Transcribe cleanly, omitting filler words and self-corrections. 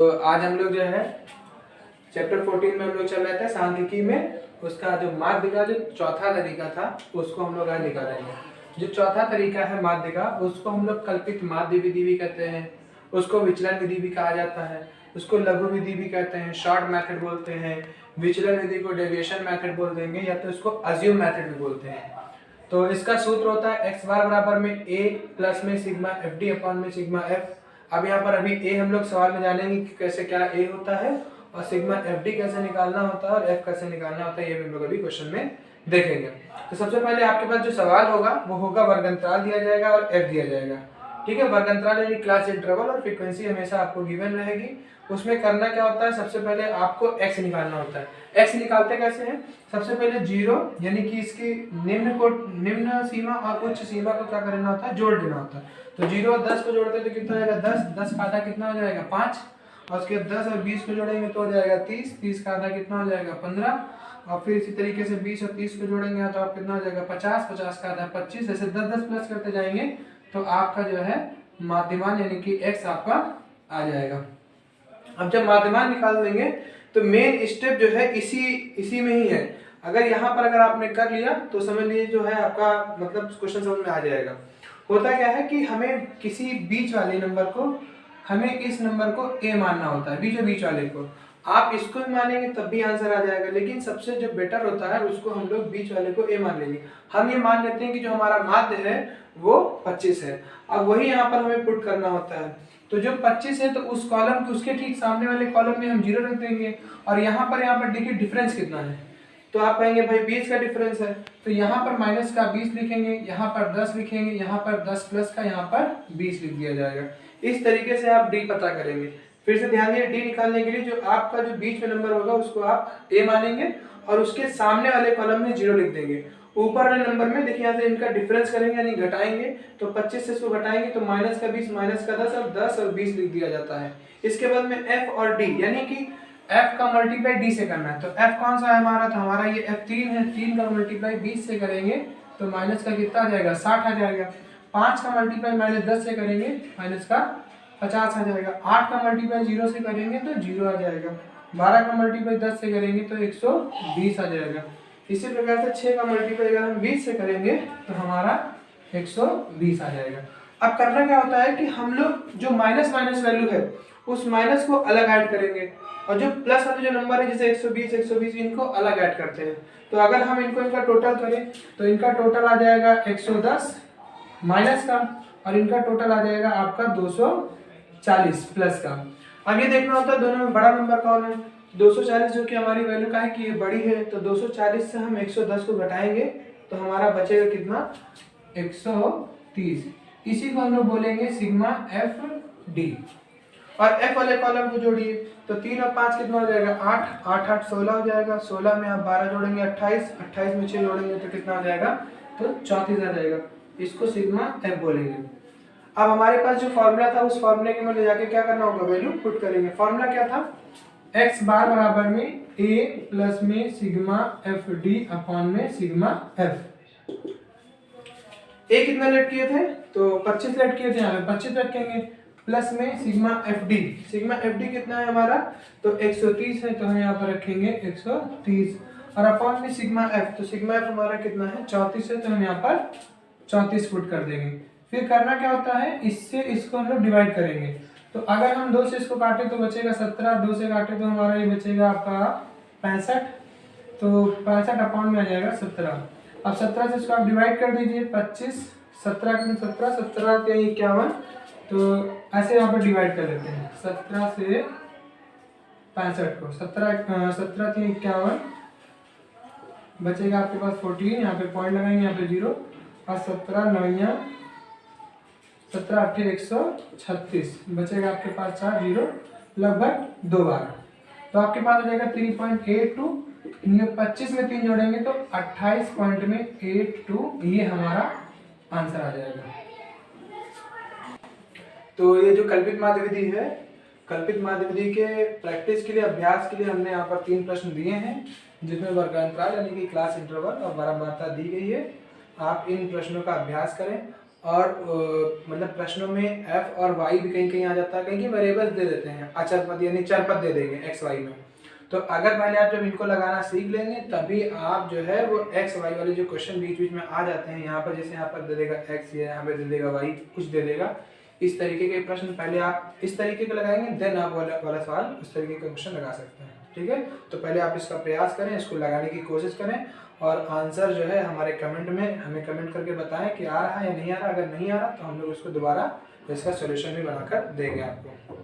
तो आज हम लोग जो है चैप्टर 14 में हम लोग चल रहे थे सांख्यिकी में, उसका जो माध्य का जो चौथा तरीका था उसको हम लोग आज निकालेंगे। जो चौथा तरीका है माध्य का, उसको हम लोग कल्पित माध्य विधि भी कहते हैं, उसको विचलन विधि भी कहा जाता है, उसको लघु विधि भी कहते हैं, शॉर्ट मेथड बोलते हैं, विचलन विधि को डेविएशन मेथड बोल देंगे या तो इसको अज्यूम मेथड भी बोलते हैं। तो इसका सूत्र होता है x बार बराबर में a प्लस में सिग्मा एफ डी अपॉन में सिग्मा एफ। अब यहाँ पर अभी a हम लोग सवाल में जानेंगे कि कैसे क्या a होता है और सिग्मा एफ डी कैसे निकालना होता है और f कैसे निकालना होता है, ये भी हम लोग अभी क्वेश्चन में देखेंगे। तो सबसे पहले आपके पास जो सवाल होगा वो होगा वर्गंतराल दिया जाएगा और f दिया जाएगा। ठीक है, वर्गंतराल यानी क्लास इंटरवल और फ्रीक्वेंसी हमेशा आपको गिवन रहेगी। उसमें करना क्या होता है, सबसे पहले आपको x निकालना होता है। x निकालते कैसे हैं, सबसे पहले 0 यानी कि इसकी निम्न सीमा और उच्च सीमा को क्या करना होता है, जोड़ देना होता है। तो 0 और 10 को जोड़ते हैं तो कितना हो जाएगा 10, 10 का आधा कितना हो जाएगा 5, और उसके 10 और 20 को जोड़ेंगे तो हो जाएगा 30, 30 का आधा कितना हो जाएगा 15, और फिर इसी तरीके से 20 और 30 को जोड़ेंगे तो आप कितना हो जाएगा 50, 50 का आधा 25, ऐसे 10 10 प्लस करते जाएंगे तो आपका जो है माध्यमान यानी कि x आपका आ जाएगा। अब जब माध्यमान निकाल देंगे तो मेन स्टेप जो है इसी में ही है। अगर यहाँ पर अगर आपने कर लिया तो समझ लीजिए जो है आपका मतलब क्वेश्चन समझ में आ जाएगा। होता क्या है कि हमें किसी बीच वाले नंबर को, हमें इस नंबर को a मानना होता है, बीच वाले को। आप इसको भी मानेंगे तब भी आंसर आ जाएगा, लेकिन सबसे जो बेटर होता है उसको हम लोग बीच वाले को a मान लेंगे। हम ये मान लेते हैं कि जो हमारा माध्य है वो 25 है। अब वही यहाँ पर हमें पुट करना होता है। तो जो 25 है तो उस कॉलम के उसके ठीक सामने वाले कॉलम में हम 0 रख देंगे, और यहाँ पर देखिए डिफरेंस कितना है। तो आप कहेंगे भाई 20 का डिफरेंस है, तो यहाँ पर माइनस का 20 लिखेंगे, यहाँ पर 10 लिखेंगे, यहाँ पर 10 प्लस का यहाँ पर 20 लिख दिया जाएगा। इस तरीके से आप डी पता करेंगे। फिर से ध्यान दिए, डी निकालने के लिए जो आपका जो बीच में नंबर होगा उसको आप ए मानेंगे और उसके सामने वाले कॉलम में 0 लिख देंगे। ऊपर वाले नंबर में देखिए यहाँ से इनका डिफरेंस करेंगे यानी घटाएंगे, तो 25 से इसको घटाएंगे तो माइनस का 20, माइनस का 10 और 10 और 20 लिख दिया जाता है। इसके बाद में f और d यानी कि f का मल्टीप्लाई d से करना है। तो f कौन सा है हमारा, तो हमारा ये f3 है, 3 का मल्टीप्लाई 20 से करेंगे तो माइनस का कितना आ जाएगा 60 आ जाएगा। 5 का मल्टीप्लाई माइनस 10 से करेंगे माइनस का 50 आ जाएगा। 8 का मल्टीप्लाई 0 से करेंगे तो 0 आ जाएगा। 12 का मल्टीप्लाई 10 से करेंगे तो 120 आ जाएगा। इसी प्रकार से 6 का मल्टीप्लाई अगर हम 20 से करेंगे तो हमारा 120 आ जाएगा। अब करना क्या होता है कि हम लोग जो माइनस वैल्यू है उस माइनस को अलग ऐड करेंगे, और जो प्लस वाले जो नंबर है जैसे 120 इनको अलग ऐड करते हैं। तो अगर हम इनका टोटल करें तो इनका टोटल आ जाएगा 110 माइनस का, और इनका टोटल आ जाएगा आपका 240 प्लस का। अब ये देखना होता है दोनों में बड़ा नंबर कौन है। 240 जो कि हमारी वैल्यू का है कि ये बड़ी है, तो 240 से हम 110 को घटाएंगे तो हमारा बचेगा कितना 130। इसी को हम लोग बोलेंगे सिग्मा एफ डी। और एफ वाले कॉलम को जोड़िए तो 3 और 5 कितना हो जाएगा 8, 8 8 16 हो जाएगा। 16 में आप 12 जोड़ेंगे 28, 28 में 6 जोड़ेंगे तो कितना हो जाएगा, तो 34 आ जाएगा। इसको सिग्मा एफ बोलेंगे। अब हमारे पास जो फॉर्मूला था उस फॉर्मूले के में ले जाके क्या करना होगा, वैल्यू पुट करेंगे। फॉर्मूला क्या था, x बार बराबर में a प्लस में सिग्मा एफ डी अपॉन में सिग्मा एफ। a कितना लेट किए थे, तो 25 लेट किए थे, यहाँ पे 25 रखेंगे, प्लस में sigma F D. Sigma F D कितना है हमारा, तो 130 है, तो हम यहाँ पर रखेंगे 130, और अपॉन में सिग्मा एफ। तो सिग्मा एफ हमारा कितना है 34 है, तो हम यहाँ पर 34 पुट कर देंगे। फिर करना क्या होता है, इससे इसको हम लोग डिवाइड करेंगे। तो अगर हम 2 से इसको काटे तो बचेगा 17, 2 से काटे तो हमारा ये बचेगा आपका 65, तो 65 अपॉन में आ जाएगा 17। अब 17 से इसको आप डिवाइड कर दीजिए, 25 17 का 17, 17 के 51, तो ऐसे यहाँ पर डिवाइड कर लेते हैं 17 से 65 को। 17 के 51 बचेगा आपके पास 14, यहाँ पे पॉइंट लगाएंगे, यहाँ पे 0, और 17 9 17 8 136 बचेगा आपके पास 4 0 लगभग 2 बार। तो आपके पास हो जाएगा 3.82। इनमें 25 में 3 जोड़ेंगे तो 28.82, ये हमारा आंसर आ जाएगा। तो ये जो कल्पित माध्य विधि है, कल्पित माध्य विधि के प्रैक्टिस के लिए, अभ्यास के लिए हमने यहाँ पर 3 प्रश्न दिए हैं, जिसमें वर्गांतराल यानी कि क्लास इंटरवल और बारंबारता दी गई है। आप इन प्रश्नों का अभ्यास करें और मतलब प्रश्नों में एफ और वाई भी कहीं कहीं आ जाता है, कहीं वेरिएबल्स दे देते हैं, अचर पद यानी चर पद दे देंगे एक्स वाई में। तो अगर पहले आप जब इनको लगाना सीख लेंगे तभी आप जो है वो एक्स वाई वाले जो क्वेश्चन बीच बीच में आ जाते हैं, यहाँ पर जैसे यहाँ पर दे देगा एक्स या यहाँ पर दे देगा वाई कुछ दे देगा, इस तरीके के प्रश्न पहले आप इस तरीके के लगाएंगे, देन आप वाला सवाल उस तरीके का क्वेश्चन लगा सकते हैं। ठीक है, तो पहले आप इसका प्रयास करें, इसको लगाने की कोशिश करें और आंसर जो है हमारे कमेंट में हमें कमेंट करके बताएं कि आ रहा है या नहीं आ रहा। अगर नहीं आ रहा तो हम लोग इसको दोबारा इसका सोल्यूशन भी बनाकर देंगे आपको।